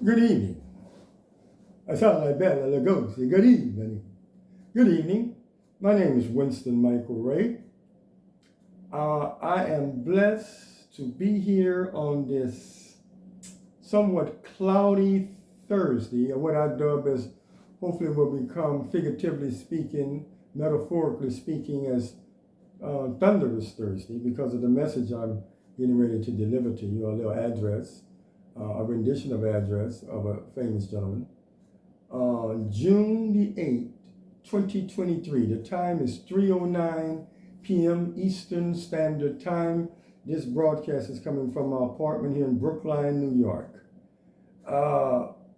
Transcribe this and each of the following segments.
Good evening. I sound like Bela Lugosi. Good evening. Good evening. My name is Winston Michael Ray. I am blessed to be here on this somewhat cloudy Thursday, or what I dub as hopefully will become, figuratively speaking, metaphorically speaking, as thunderous Thursday, because of the message I'm getting ready to deliver to you, a little address, a rendition of address of a famous gentleman. June the 8th, 2023. The time is 3:09 p.m. Eastern Standard Time. This broadcast is coming from my apartment here in Brookline, New York.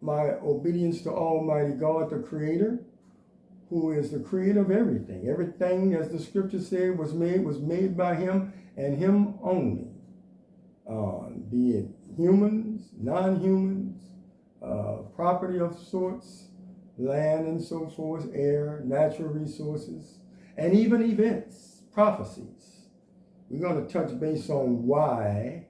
My obedience to Almighty God, the Creator, who is the creator of everything. Everything, as the scripture said, was made by Him and Him only. Be it humans, non-humans, property of sorts, land and so forth, air, natural resources, and even events, prophecies. We're going to touch base on why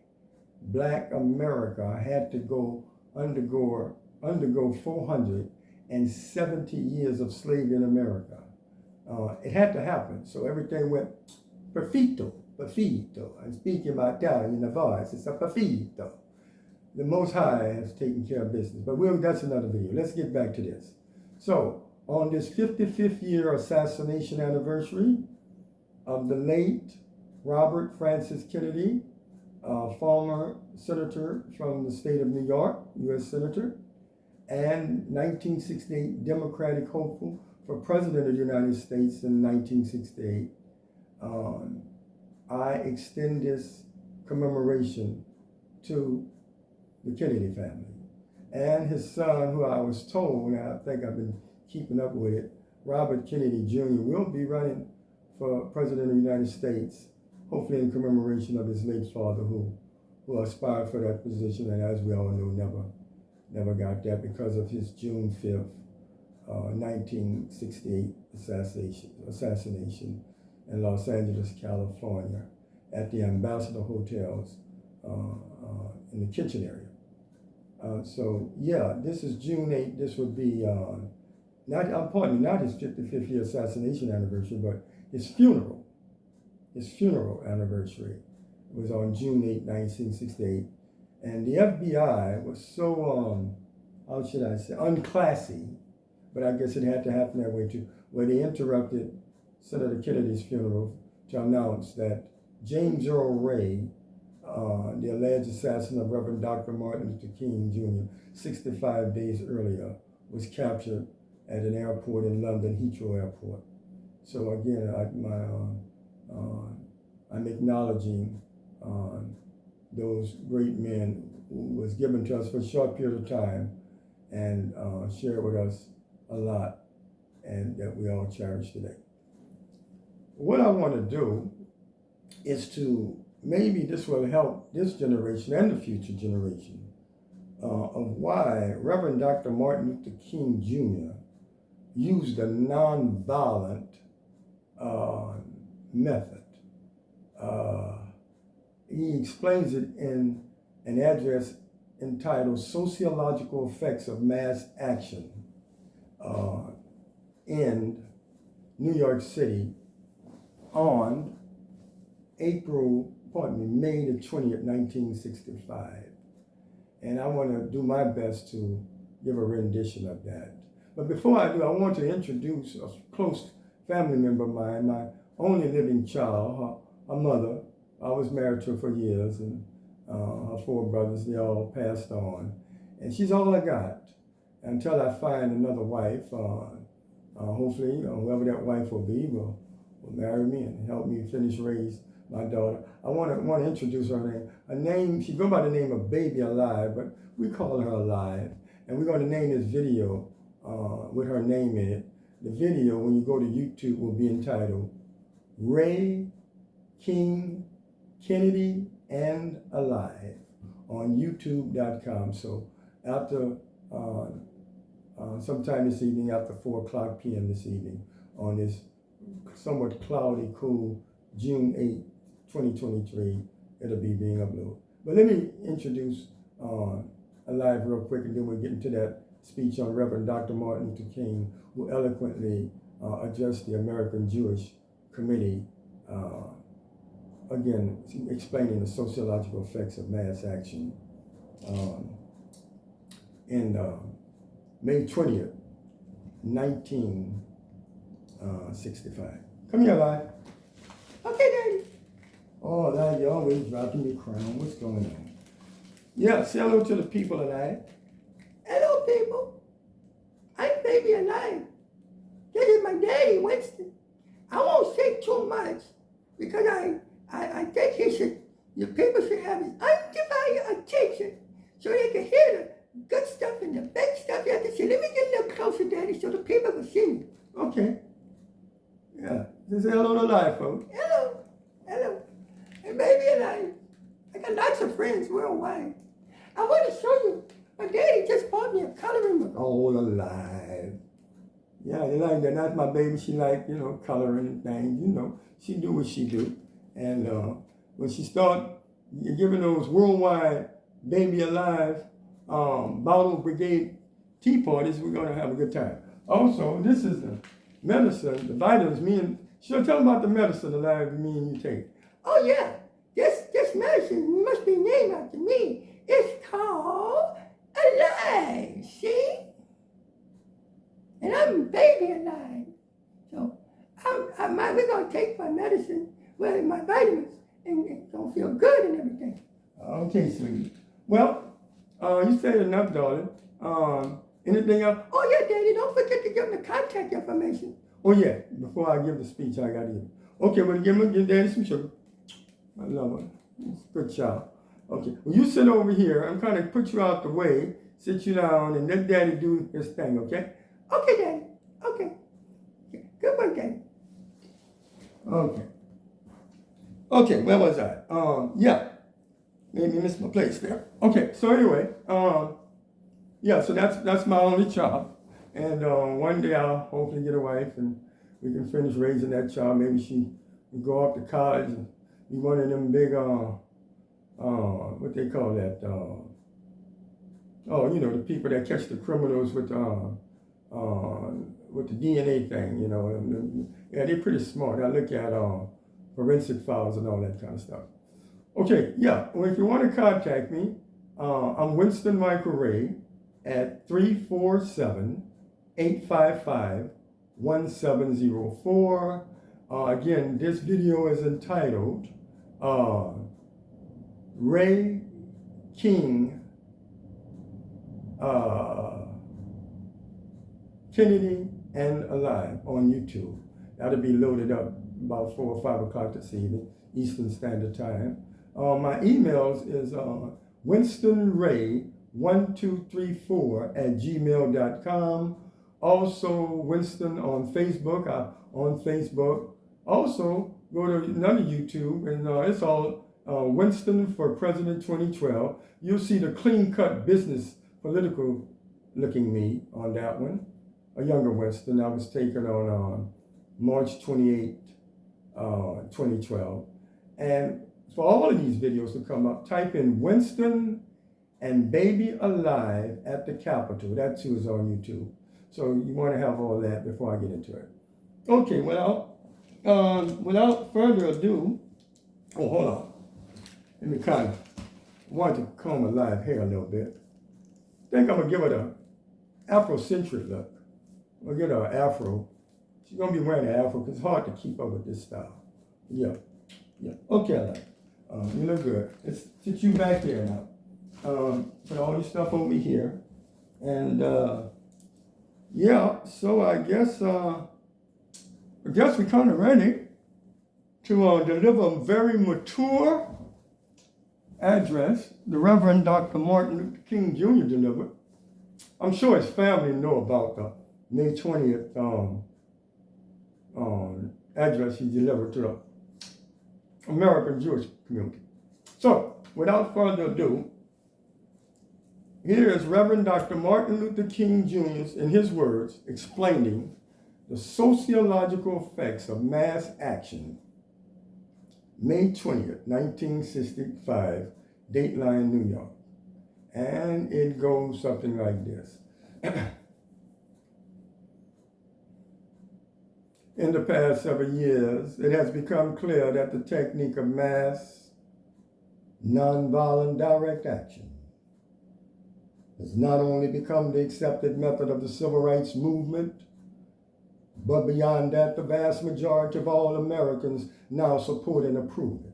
Black America had to undergo 470 years of slavery in America. It had to happen, so everything went perfecto. I'm speaking my Italian voice. It's a perfecto. The Most High has taken care of business. But that's another video. Let's get back to this. So, on this 55th year assassination anniversary of the late Robert Francis Kennedy, former senator from the state of New York, U.S. Senator, and 1968 Democratic hopeful for President of the United States in 1968, I extend this commemoration to the Kennedy family and his son, who I was told, and I think I've been keeping up with it, Robert Kennedy Jr. will be running for President of the United States, hopefully in commemoration of his late father, who aspired for that position, and as we all know, never got that because of his June 5th, 1968 assassination in Los Angeles, California, at the Ambassador Hotels in the kitchen area. This is June 8th. This would be not his 55th year assassination anniversary, but his funeral. His funeral anniversary was on June 8, 1968. And the FBI was so, how should I say, unclassy, but I guess it had to happen that way too, where they interrupted Senator Kennedy's funeral to announce that James Earl Ray, the alleged assassin of Reverend Dr. Martin Luther King Jr., 65 days earlier, was captured at an airport in London, Heathrow Airport. So again, I'm acknowledging those great men who was given to us for a short period of time and shared with us a lot, and that we all cherish today. What I want to do is to, maybe this will help this generation and the future generation of why Reverend Dr. Martin Luther King Jr. used a nonviolent method. He explains it in an address entitled Sociological Effects of Mass Action in New York City on May the 20th, 1965. And I want to do my best to give a rendition of that. But before I do, I want to introduce a close family member of mine, my only living child, her mother. I was married to her for years, and her 4 brothers, they all passed on. And she's all I got until I find another wife. Hopefully, whoever that wife will be will marry me and help me raise my daughter. I want to introduce her name. Her name, she goes by the name of Baby Alive, but we call her Alive. And we're going to name this video with her name in it. The video, when you go to YouTube, will be entitled Ray King Kennedy and Alive on youtube.com. So after sometime this evening, after 4:00 p.m. this evening, on this somewhat cloudy, cool June 8, 2023, it'll be being uploaded. But let me introduce alive real quick, and then we'll get into that speech on Reverend Dr. Martin Luther King, who eloquently addressed the American Jewish Committee, again, explaining the sociological effects of mass action in May 20th, 1965. Come here, Eli. Okay, Daddy. Oh, Eli, you're always dropping your crown. What's going on? Yeah, say hello to the people, Eli. Hello, people. I'm baby alive. This is my daddy, Winston. I won't say too much because I think your people should have his undivided attention so they can hear the good stuff and the bad stuff you have to say. Let me get a little closer, Daddy, so the people can see me. Okay. Yeah. Just say hello to live, folks. Hello. Hello. And baby alive. I got lots of friends worldwide. I want to show you. My daddy just bought me a coloring book. Oh, alive. Yeah, you like that. That's my baby. She like, coloring and things, She do what she do. And when she start giving those worldwide Baby Alive Bottle Brigade tea parties, we're going to have a good time. Also, this is the medicine, the vitamins, she'll tell them about the medicine, Alive, me and you take. Oh, yeah. This medicine must be named after me. It's called Alive, see? And I'm baby alive. So we're going to take my medicine, my vitamins, and it's going to feel good and everything. Okay, sweetie. Well, you said enough, darling. Anything else? Oh, yeah, Daddy, don't forget to give them the contact information. Oh, yeah, before I give the speech, I got to give. Okay, well, give Daddy some sugar. I love her. Good child. Okay, well, you sit over here. I'm kind of put you out the way, sit you down, and let Daddy do his thing, okay? Okay, Daddy. Okay. Good one, Daddy. Okay. Okay, where was I? Yeah. Maybe missed my place there. Okay, so anyway, yeah, so that's my only child. And one day I'll hopefully get a wife and we can finish raising that child. Maybe she can go off to college and be one of them big, what they call that? The people that catch the criminals with the DNA thing, Yeah, they're pretty smart. I look at forensic files and all that kind of stuff. Okay, yeah, well, if you want to contact me, I'm Winston Michael Ray at 347-855-1704. Again, this video is entitled Ray King Kennedy and Alive on YouTube. That'll be loaded up about 4 or 5 o'clock this evening, Eastern Standard Time. My emails is winstonray1234@gmail.com. Also, Winston on Facebook. I'm on Facebook. Also, go to another YouTube, and it's all Winston for President 2012. You'll see the clean-cut business, political-looking me on that one. A younger Winston. I was taken on March 28, 2012. And for all of these videos to come up, type in Winston and Baby Alive at the Capitol. That too is on YouTube. So you want to have all that before I get into it. Okay, without further ado, hold on. Let me want to comb Alive hair a little bit. I think I'm going to give it an Afrocentric look. We'll get her an afro. She's going to be wearing an afro because it's hard to keep up with this style. Yeah. Okay, Alive. You look good. Let's sit you back there now. Put all your stuff over here. And, so I guess we're kind of ready to deliver a very mature address the Reverend Dr. Martin Luther King Jr. delivered. I'm sure his family know about the May 20th address he delivered to the American Jewish community. So, without further ado, here is Reverend Dr. Martin Luther King Jr. in his words explaining the sociological effects of mass action, May 20th, 1965, Dateline, New York. And it goes something like this. In the past several years, it has become clear that the technique of mass, nonviolent direct action has not only become the accepted method of the civil rights movement, but beyond that, the vast majority of all Americans now support and approve it.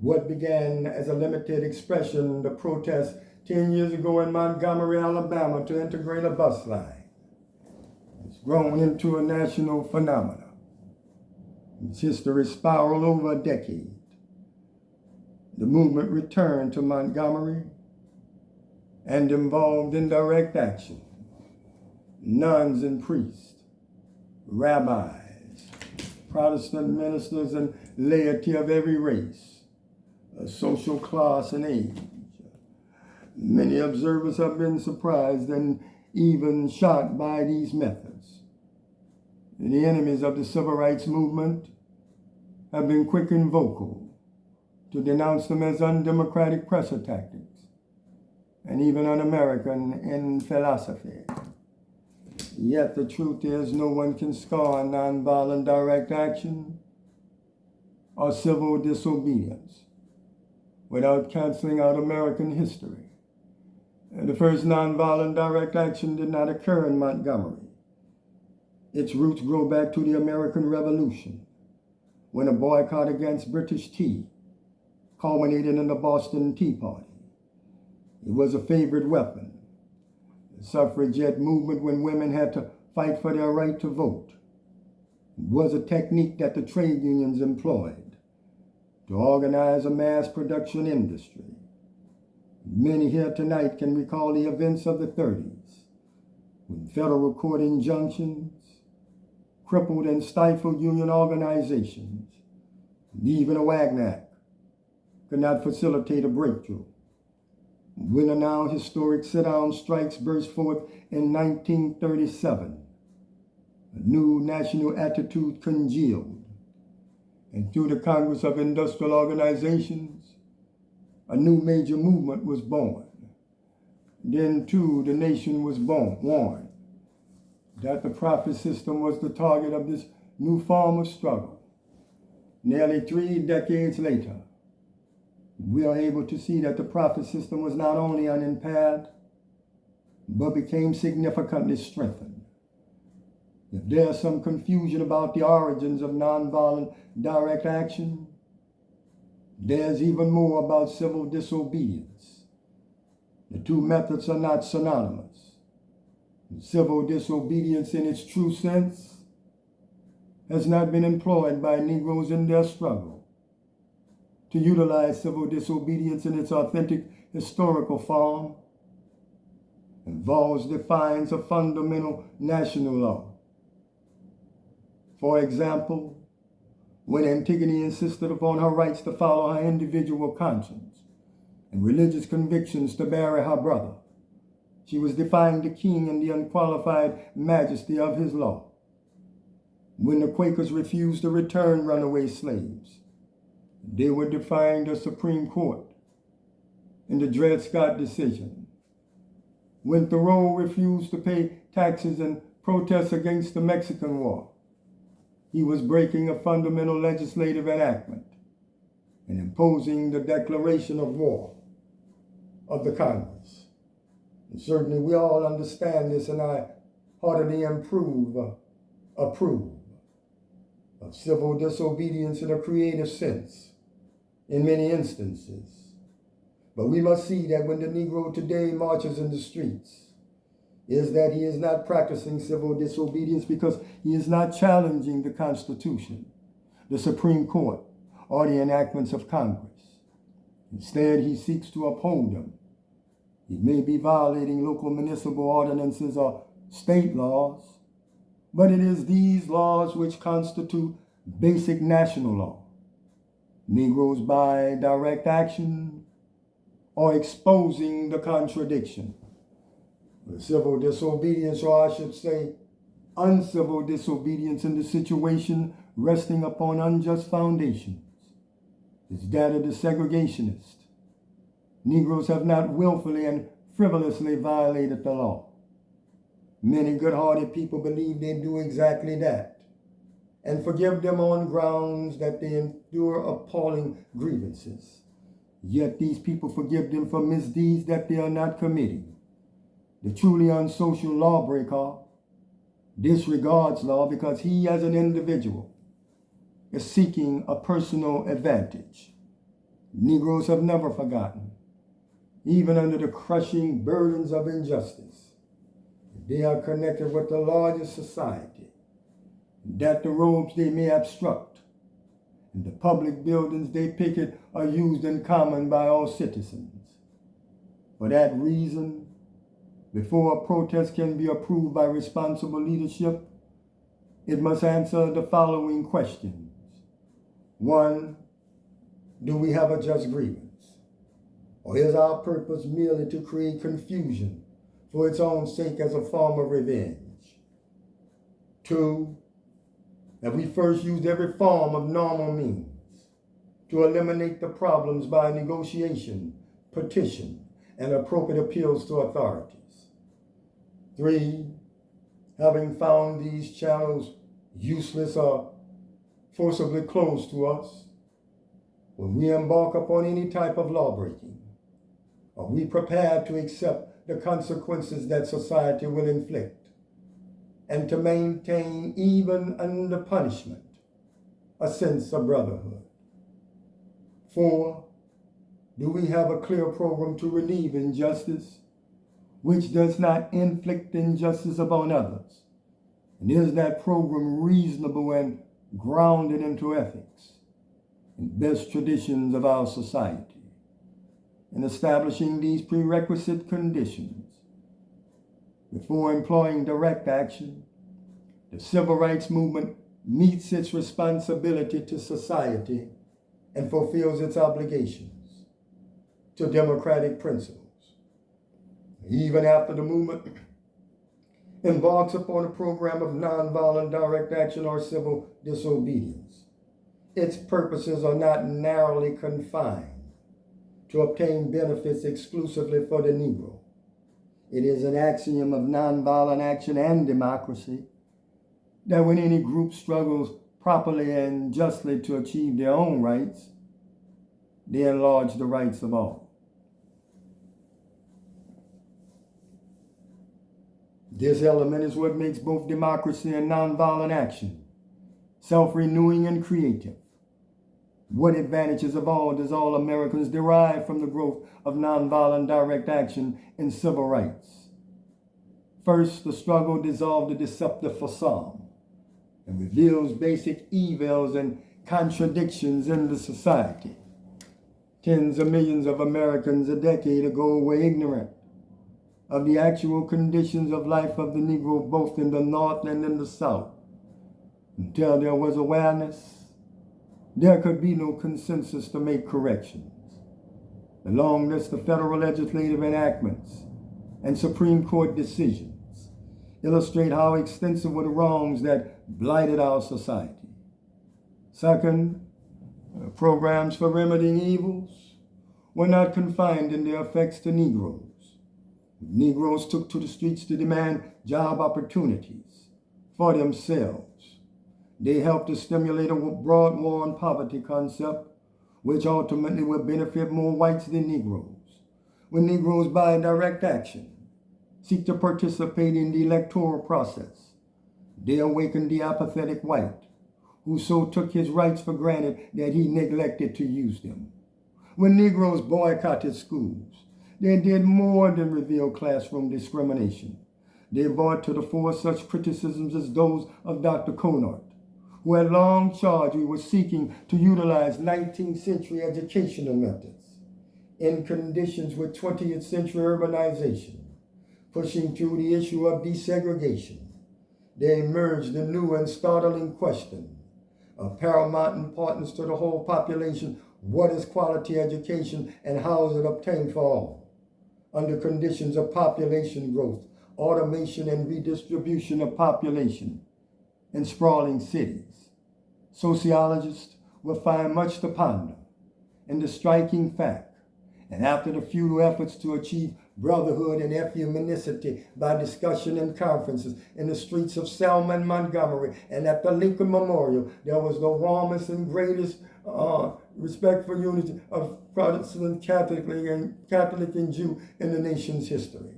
What began as a limited expression, the protest 10 years ago in Montgomery, Alabama, to integrate a bus line, has grown into a national phenomenon. Its history spiraled over a decade. The movement returned to Montgomery and involved in direct action. Nuns and priests, rabbis, Protestant ministers, and laity of every race, social class, and age. Many observers have been surprised and even shocked by these methods. The enemies of the civil rights movement have been quick and vocal to denounce them as undemocratic pressure tactics and even un-American in philosophy. Yet the truth is, no one can scorn nonviolent direct action or civil disobedience without canceling out American history. The first nonviolent direct action did not occur in Montgomery. Its roots go back to the American Revolution, when a boycott against British tea culminated in the Boston Tea Party. It was a favorite weapon. The suffragette movement, when women had to fight for their right to vote. It was a technique that the trade unions employed to organize a mass production industry. Many here tonight can recall the events of the 30s, when federal court injunctions crippled and stifled union organizations. Even a Wagner Act could not facilitate a breakthrough. When the now historic sit-down strikes burst forth in 1937, a new national attitude congealed, and through the Congress of Industrial Organizations, a new major movement was born. Then, too, the nation was warned that the profit system was the target of this new form of struggle. Nearly 3 decades later, we are able to see that the profit system was not only unimpaired, but became significantly strengthened. If there's some confusion about the origins of nonviolent direct action, there's even more about civil disobedience. The two methods are not synonymous. Civil disobedience in its true sense has not been employed by Negroes in their struggle. To utilize civil disobedience in its authentic historical form involves defiance of fundamental national law. For example, when Antigone insisted upon her rights to follow her individual conscience and religious convictions to bury her brother, she was defying the king and the unqualified majesty of his law. When the Quakers refused to return runaway slaves, they were defying the Supreme Court in the Dred Scott decision. When Thoreau refused to pay taxes and protest against the Mexican War, he was breaking a fundamental legislative enactment and imposing the declaration of war of the Congress. And certainly we all understand this, and I heartily approve of civil disobedience in a creative sense in many instances. But we must see that when the Negro today marches in the streets, is that he is not practicing civil disobedience because he is not challenging the Constitution, the Supreme Court, or the enactments of Congress. Instead, he seeks to uphold them. He may be violating local municipal ordinances or state laws, but it is these laws which constitute basic national law. Negroes, by direct action, are exposing the contradiction. The civil disobedience, or I should say uncivil disobedience, in the situation resting upon unjust foundations, is that of the segregationist, Negroes have not willfully and frivolously violated the law. Many good-hearted people believe they do exactly that and forgive them on grounds that they endure appalling grievances. Yet these people forgive them for misdeeds that they are not committing. The truly unsocial lawbreaker disregards law because he, as an individual, is seeking a personal advantage. Negroes have never forgotten, even under the crushing burdens of injustice, they are connected with the largest society, that the roads they may obstruct and the public buildings they picket are used in common by all citizens. For that reason, before a protest can be approved by responsible leadership, it must answer the following questions. 1, do we have a just grievance? Or is our purpose merely to create confusion for its own sake as a form of revenge? 2, have we first used every form of normal means to eliminate the problems by negotiation, petition, and appropriate appeals to authorities? 3, having found these channels useless or forcibly closed to us, when we embark upon any type of lawbreaking, are we prepared to accept the consequences that society will inflict and to maintain, even under punishment, a sense of brotherhood? 4, do we have a clear program to relieve injustice, which does not inflict injustice upon others? And is that program reasonable and grounded into ethics and best traditions of our society? In establishing these prerequisite conditions, before employing direct action, the civil rights movement meets its responsibility to society and fulfills its obligations to democratic principles. Even after the movement embarks upon a program of nonviolent direct action or civil disobedience, its purposes are not narrowly confined to obtain benefits exclusively for the Negro. It is an axiom of nonviolent action and democracy that when any group struggles properly and justly to achieve their own rights, they enlarge the rights of all. This element is what makes both democracy and nonviolent action self-renewing and creative. What advantages of all does all Americans derive from the growth of nonviolent direct action in civil rights? First, the struggle dissolves the deceptive facade and reveals basic evils and contradictions in the society. Tens of millions of Americans a decade ago were ignorant of the actual conditions of life of the Negro, both in the North and in the South. Until there was awareness, there could be no consensus to make corrections. The long list of federal legislative enactments and Supreme Court decisions illustrate how extensive were the wrongs that blighted our society. Second, programs for remedying evils were not confined in their effects to Negroes. Negroes took to the streets to demand job opportunities for themselves. They helped to stimulate a broad war on poverty concept, which ultimately will benefit more whites than Negroes. When Negroes, by direct action, seek to participate in the electoral process, they awaken the apathetic white, who so took his rights for granted that he neglected to use them. When Negroes boycotted schools, they did more than reveal classroom discrimination. They brought to the fore such criticisms as those of Dr. Conant, who had long charged we were seeking to utilize 19th century educational methods in conditions with 20th century urbanization, pushing through the issue of desegregation. There emerged a new and startling question of paramount importance to the whole population: what is quality education and how is it obtained for all? Under conditions of population growth, automation and redistribution of population in sprawling cities, sociologists will find much to ponder in the striking fact And after the futile efforts to achieve brotherhood and ecumenicity by discussion and conferences in the streets of Selma and Montgomery and at the Lincoln Memorial, there was the warmest and greatest respect for unity of Protestant, Catholic and Jew in the nation's history.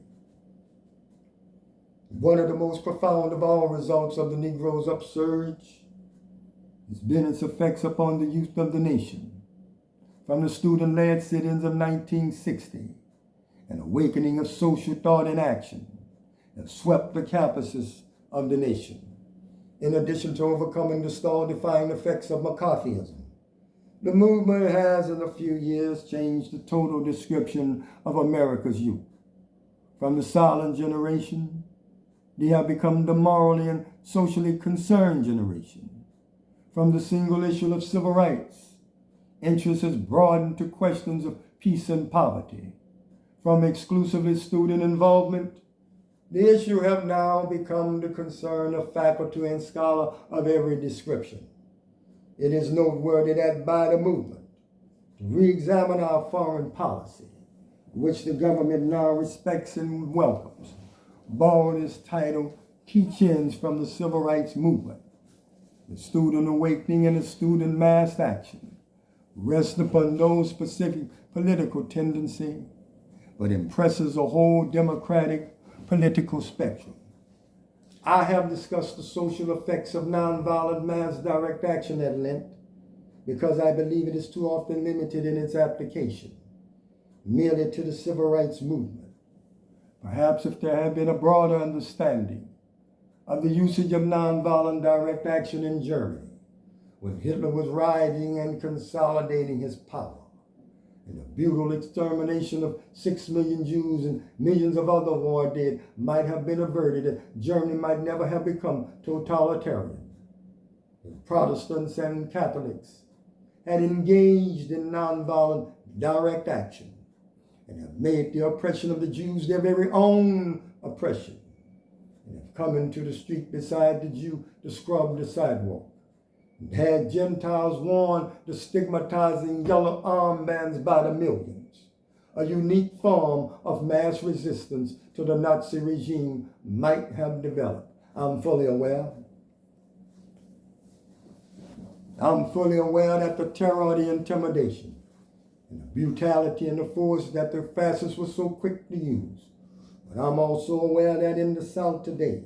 One of the most profound of all results of the Negro's upsurge has been its effects upon the youth of the nation. From the student-led sit-ins of 1960, an awakening of social thought and action have swept the campuses of the nation. In addition to overcoming the stall-defying effects of McCarthyism, the movement has in a few years changed the total description of America's youth. From the silent generation, they have become the morally and socially concerned generation. From the single issue of civil rights, interest has broadened to questions of peace and poverty. From exclusively student involvement, the issue have now become the concern of faculty and scholar of every description. It is noteworthy that by the movement to re-examine our foreign policy, which the government now respects and welcomes, borrowed its title Teach-ins from the Civil Rights Movement. The student awakening and the student mass action rest upon no specific political tendency, but impresses a whole democratic political spectrum. I have discussed the social effects of nonviolent mass direct action at length because I believe it is too often limited in its application merely to the civil rights movement. Perhaps if there had been a broader understanding of the usage of nonviolent direct action in Germany, when Hitler was rioting and consolidating his power, and the brutal extermination of 6 million Jews and millions of other war dead might have been averted, and Germany might never have become totalitarian. If Protestants and Catholics had engaged in nonviolent direct action and have made the oppression of the Jews their very own oppression, and have come into the street beside the Jew to scrub the sidewalk, and had Gentiles worn the stigmatizing yellow armbands by the millions, a unique form of mass resistance to the Nazi regime might have developed. I'm fully aware that the terror, the intimidation, and the brutality and the force that the fascists were so quick to use. But I'm also aware that in the South today,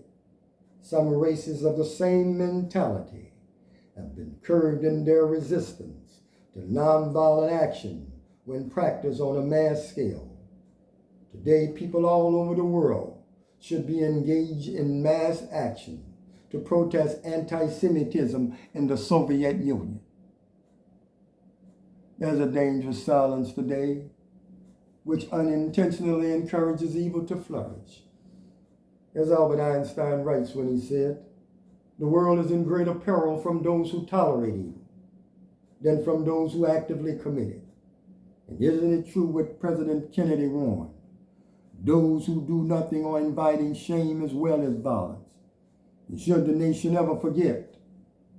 some races of the same mentality have been curbed in their resistance to nonviolent action when practiced on a mass scale. Today, people all over the world should be engaged in mass action to protest anti-Semitism in the Soviet Union. There's a dangerous silence today which unintentionally encourages evil to flourish. As Albert Einstein writes when he said, "The world is in greater peril from those who tolerate evil than from those who actively commit it." And isn't it true what President Kennedy warned? Those who do nothing are inviting shame as well as violence. And should the nation ever forget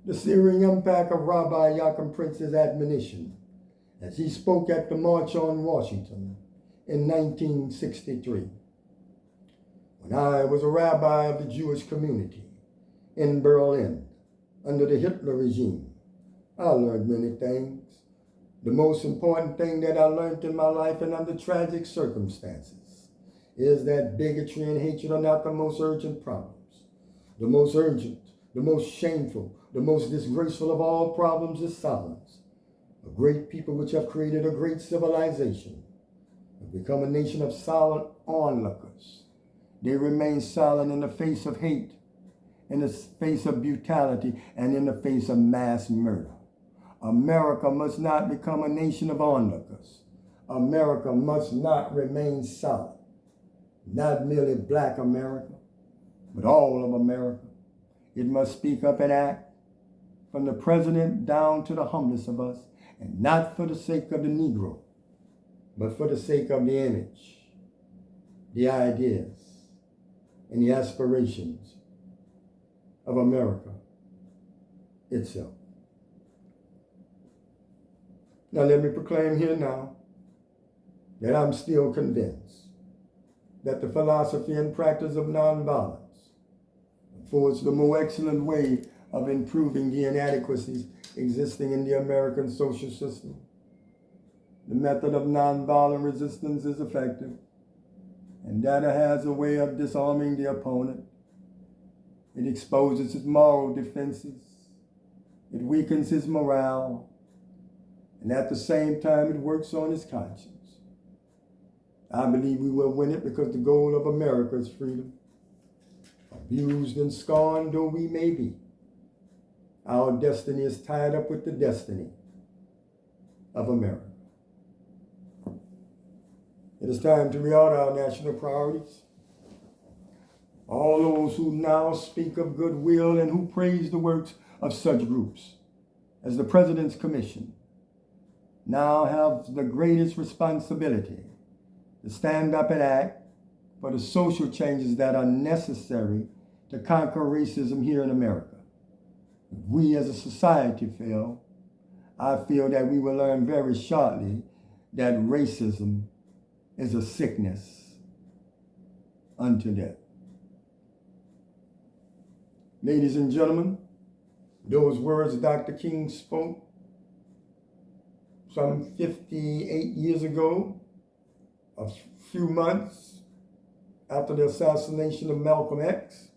the searing impact of Rabbi Yaakov Prince's admonition as he spoke at the March on Washington in 1963. When I was a rabbi of the Jewish community in Berlin under the Hitler regime, I learned many things. The most important thing that I learned in my life and under tragic circumstances is that bigotry and hatred are not the most urgent problems. The most urgent, the most shameful, the most disgraceful of all problems is silence. A great people which have created a great civilization have become a nation of silent onlookers. They remain silent in the face of hate, in the face of brutality, and in the face of mass murder. America must not become a nation of onlookers. America must not remain silent. Not merely Black America, but all of America. It must speak up and act, from the president down to the humblest of us, and not for the sake of the Negro, but for the sake of the image, the ideas, and the aspirations of America itself. Now let me proclaim here now that I'm still convinced that the philosophy and practice of nonviolence affords the more excellent way of improving the inadequacies existing in the American social system. The method of nonviolent resistance is effective, and that it has a way of disarming the opponent. It exposes his moral defenses. It weakens his morale, and at the same time, it works on his conscience. I believe we will win it because the goal of America is freedom. Abused and scorned though we may be, our destiny is tied up with the destiny of America. It is time to reorder our national priorities. All those who now speak of goodwill and who praise the works of such groups as the President's Commission now have the greatest responsibility to stand up and act for the social changes that are necessary to conquer racism here in America. If we as a society fail, I feel that we will learn very shortly that racism is a sickness unto death. Ladies and gentlemen, those words Dr. King spoke some 58 years ago, a few months after the assassination of Malcolm X,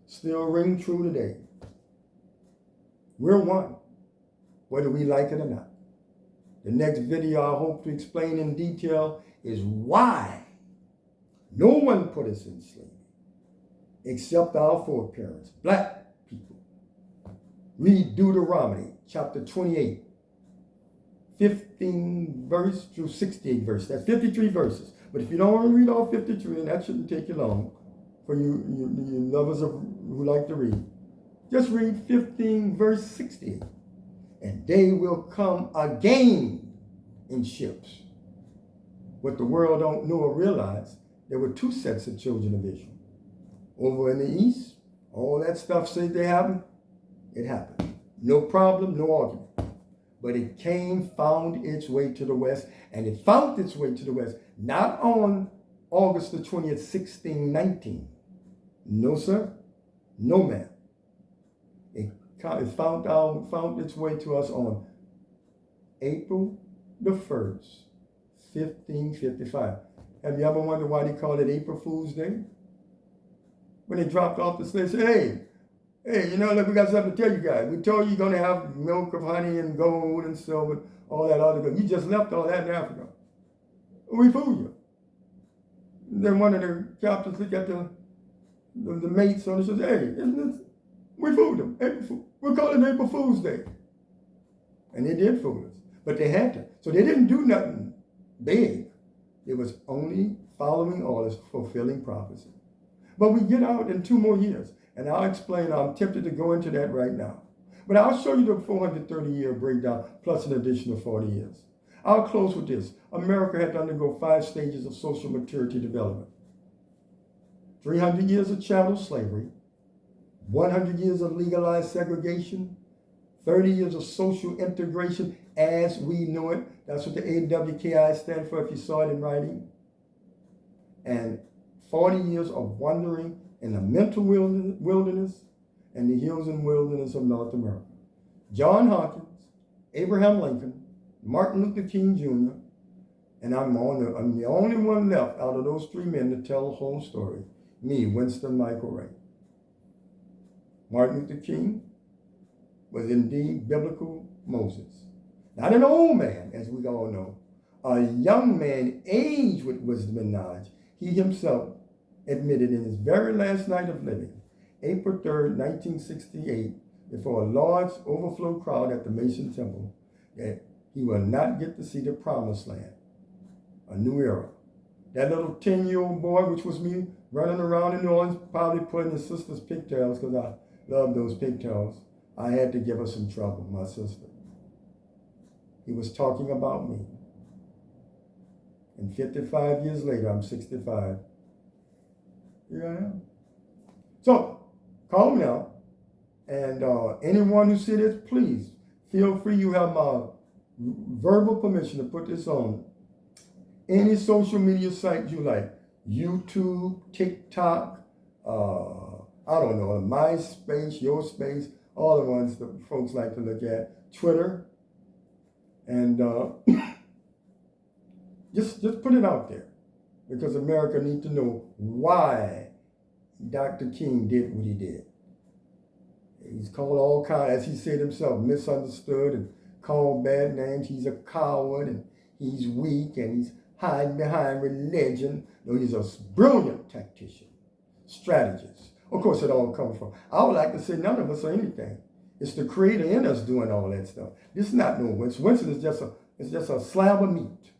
still ring true today. We're one, whether we like it or not. The next video I hope to explain in detail is why no one put us in slavery except our foreparents, black people. Read Deuteronomy chapter 28, 15 verse through 68 verse. That's 53 verses. But if you don't want to read all 53, then that shouldn't take you long for you lovers who like to read. Just read 15 verse 68. And they will come again in ships. What the world don't know or realize, there were two sets of children of Israel. Over in the east, all that stuff said they happened, it happened. No problem, no argument. But it found its way to the west, and it found its way to the west, not on August the 20th, 1619. No, sir. No, ma'am. It found its way to us on April the 1st, 1555. Have you ever wondered why they called it April Fool's Day? When they dropped off the slave, said, hey, look, we got something to tell you guys. We told you you're going to have milk of honey and gold and silver, all that other good. You just left all that in Africa. We fooled you. Then one of the captains looked at the mates on the ship, hey, we fooled them. We're calling it April Fool's Day. And they did fool us. But they had to. So they didn't do nothing big. It was only following orders, fulfilling prophecy. But we get out in 2 more years. And I'll explain, I'm tempted to go into that right now. But I'll show you the 430-year breakdown plus an additional 40 years. I'll close with this. America had to undergo 5 stages of social maturity development. 300 years of chattel slavery, 100 years of legalized segregation, 30 years of social integration as we know it. That's what the AWKI stand for if you saw it in writing. And 40 years of wandering in the mental wilderness and the hills and wilderness of North America. John Hawkins, Abraham Lincoln, Martin Luther King Jr., and I'm the only one left out of those 3 men to tell the whole story. Me, Winston Michael Wright. Martin Luther King was indeed biblical Moses. Not an old man, as we all know, a young man aged with wisdom and knowledge. He himself admitted in his very last night of living, April 3rd, 1968, before a large overflow crowd at the Mason Temple, that he will not get to see the promised land, a new era. That little 10-year-old boy, which was me, running around in New Orleans, probably putting his sister's pigtails, because I love those pigtails. I had to give her some trouble, my sister. He was talking about me. And 55 years later, I'm 65. Here I am. So, call me now. And anyone who sees this, please feel free. You have my verbal permission to put this on any social media site you like. YouTube, TikTok, I don't know, MySpace, Your Space, all the ones that folks like to look at. Twitter, and just put it out there, because America needs to know why Dr. King did what he did. He's called all kinds, as he said himself, misunderstood and called bad names. He's a coward and he's weak and he's hiding behind religion. No, he's a brilliant tactician, strategist. Of course, it all comes from, I would like to say none of us are anything. It's the Creator in us doing all that stuff. This is not no Winston. Winston is just a slab of meat.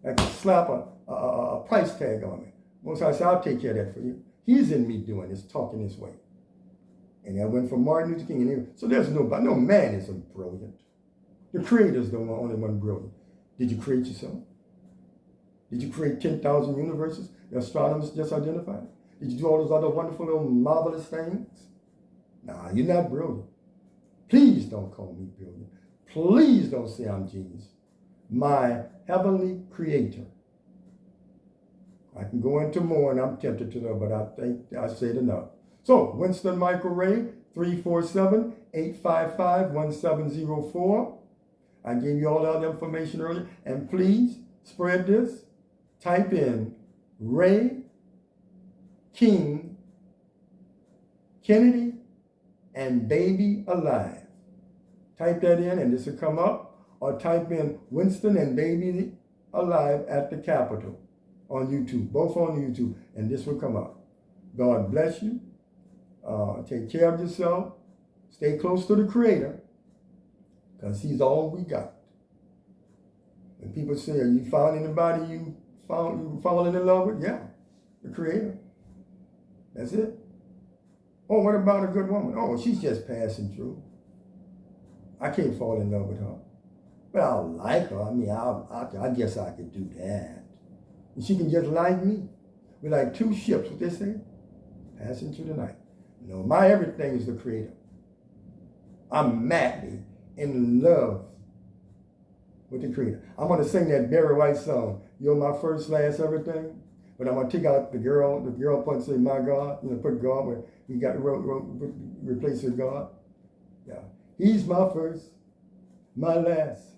Like to slap a price tag on me. Most I say, I'll take care of that for you. He's in me doing this, talking this way. And that went from Martin Luther King. So there's no man isn't brilliant. The Creator is the only one brilliant. Did you create yourself? Did you create 10,000 universes the astronomers just identified? Did you do all those other wonderful little marvelous things? Nah, you're not brilliant. Please don't call me brilliant. Please don't say I'm genius. My heavenly Creator. I can go into more, and I'm tempted to, but I think I said enough. So, Winston Michael Ray, 347-855-1704. I gave you all that information earlier. And please spread this. Type in Ray, King, Kennedy, and baby alive. Type that in and this will come up. Or type in Winston and baby alive at the Capitol on YouTube. Both on YouTube. And this will come up. God bless you. Take care of yourself. Stay close to the Creator, because He's all we got. When people say, "Are you found anybody you falling in love with?" Yeah, the Creator. That's it. Oh, what about a good woman? Oh, she's just passing through. I can't fall in love with her, but I like her. I mean, I guess I could do that. And she can just like me. We're like two ships. What they say? Passing through the night. No, my everything is the Creator. I'm madly in love with the Creator. I'm going to sing that Barry White song, "You're my first, last, everything." But I'm going to take out the girl part and say, "My God," put God where He got replaced with God. Yeah. He's my first, my last,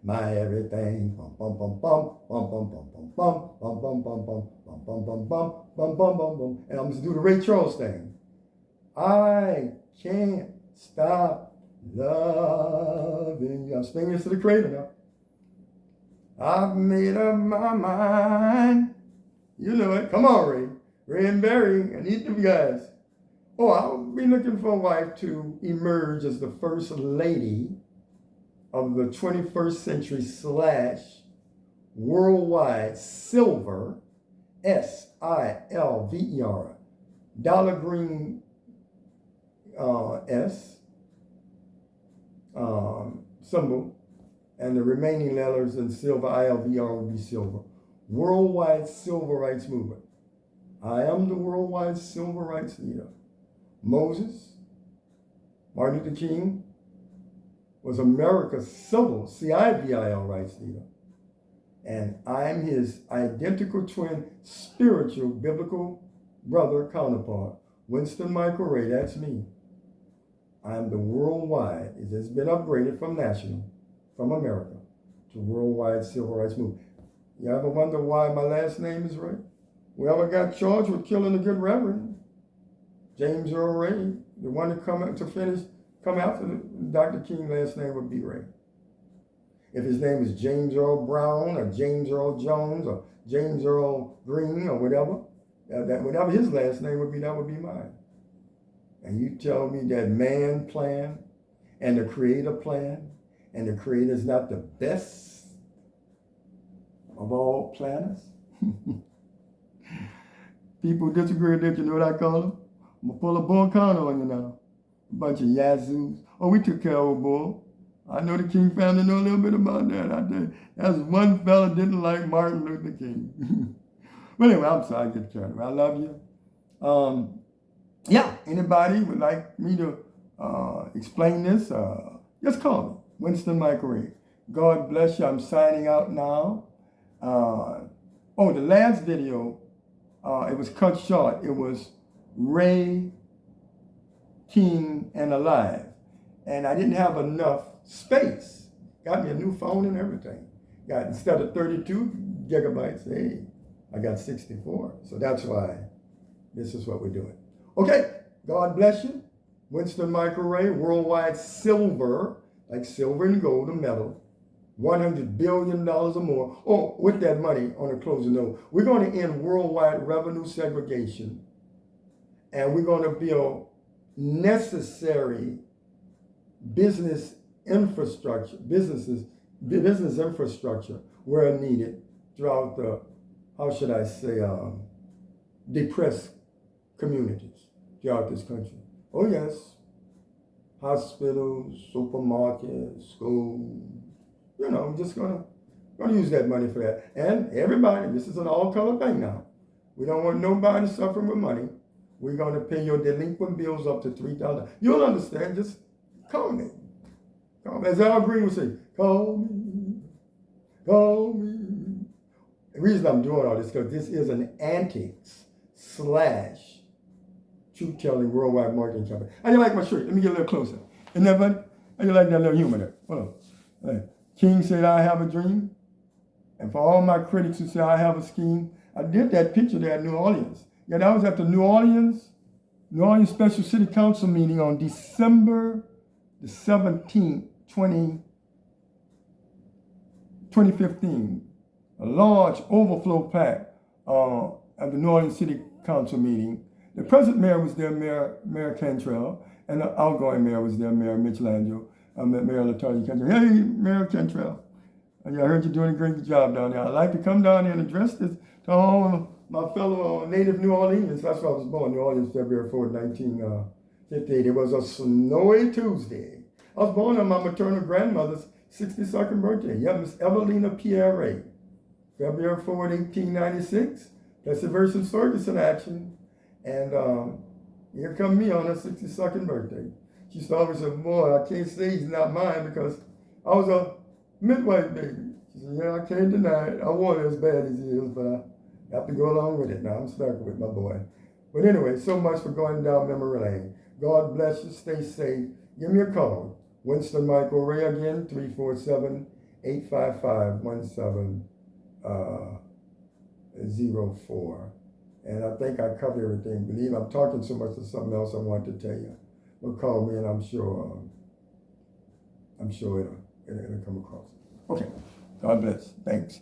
my everything. Bum bum bum bum bum bum bum bum bum bum bum bum bum bum bum bum bum bum bum bum. And I'm going to do the Ray Charles thing. I can't stop loving you. I'm singing this to the Creator now. I've made up my mind. You know it. Come on, Ray. Ray and Barry, I need them guys. Oh, I'll be looking for a wife to emerge as the first lady of the 21st century / worldwide silver, SILVER, dollar green S symbol, and the remaining letters in silver, ILVR, will be silver. Worldwide Civil Rights Movement. I am the worldwide civil rights leader. Moses, Martin Luther King, was America's civil, CIVIL rights leader. And I'm his identical twin, spiritual, biblical brother counterpart. Winston Michael Ray, that's me. I'm the worldwide, it has been upgraded from national, from America, to worldwide civil rights movement. You ever wonder why my last name is Ray? Well, I got charged with killing a good reverend, James Earl Ray, the one that come after Dr. King. Last name would be Ray. If his name is James Earl Brown or James Earl Jones or James Earl Green or whatever, whatever his last name would be, that would be mine. And you tell me that man plan and the Creator plan, and the Creator is not the best of all planners? People disagree with that. You know what I call them? I'm going to pull a Volcano on you now. A bunch of yazoos. Oh, we took care of old bull. I know the King family know a little bit about that. I did. That's one fella didn't like Martin Luther King. But anyway, I'm sorry I get carried away. I love you. Yeah, anybody would like me to explain this, just call me, Winston Michael Ray. God bless you. I'm signing out now. The last video, it was cut short. It was Ray, King, and Alive. And I didn't have enough space. Got me a new phone and everything. Got, instead of 32 gigabytes, hey, I got 64. So that's why this is what we're doing. Okay, God bless you. Winston Microwave, worldwide silver, like silver and gold, a metal, $100 billion or more. Oh, with that money, on a closing note, we're going to end worldwide revenue segregation, and we're going to build necessary business infrastructure where needed throughout the, how should I say, depressed communities throughout this country. Oh yes, hospitals, supermarkets, schools. You know, I'm just gonna use that money for that. And everybody, this is an all-color thing now. We don't want nobody suffering with money. We're gonna pay your delinquent bills up to $3,000. You'll understand. Just call me. Call me. As Al Green would say, call me, call me. The reason I'm doing all this because this is an antics / truth-telling worldwide marketing company. How do you like my shirt? Let me get a little closer. Isn't that funny? How do you like that little humor there? Hold on. Hey. King said, I have a dream. And for all my critics who say I have a scheme, I did that picture there at New Orleans. Yeah, that was at the New Orleans Special City Council meeting on December the 17th, 2015. A large overflow pack at the New Orleans City Council meeting. The present mayor was there, Mayor Cantrell, and the outgoing mayor was there, Mayor Michelangelo, Mayor Latoya Cantrell. Hey, Mayor Cantrell, I heard you're doing a great job down there. I'd like to come down here and address this to all my fellow native New Orleans. That's where I was born, New Orleans, February 4th, 1958. It was a snowy Tuesday. I was born on my maternal grandmother's 62nd birthday. Yeah, Miss Evelina Pierre, February 4th, 1896. That's the version circus in action. And here come me on her 62nd birthday. She always said, boy, I can't say he's not mine because I was a midwife baby. She said, yeah, I can't deny it. I want it as bad as he is, but I have to go along with it now. I'm stuck with my boy. But anyway, so much for going down memory lane. God bless you. Stay safe. Give me a call. Winston Michael Ray again, 347-855-1704. And I think I covered everything. Believe I'm talking so much, there's something else I want to tell you. But call me and I'm sure it'll come across. Okay. God bless. Thanks.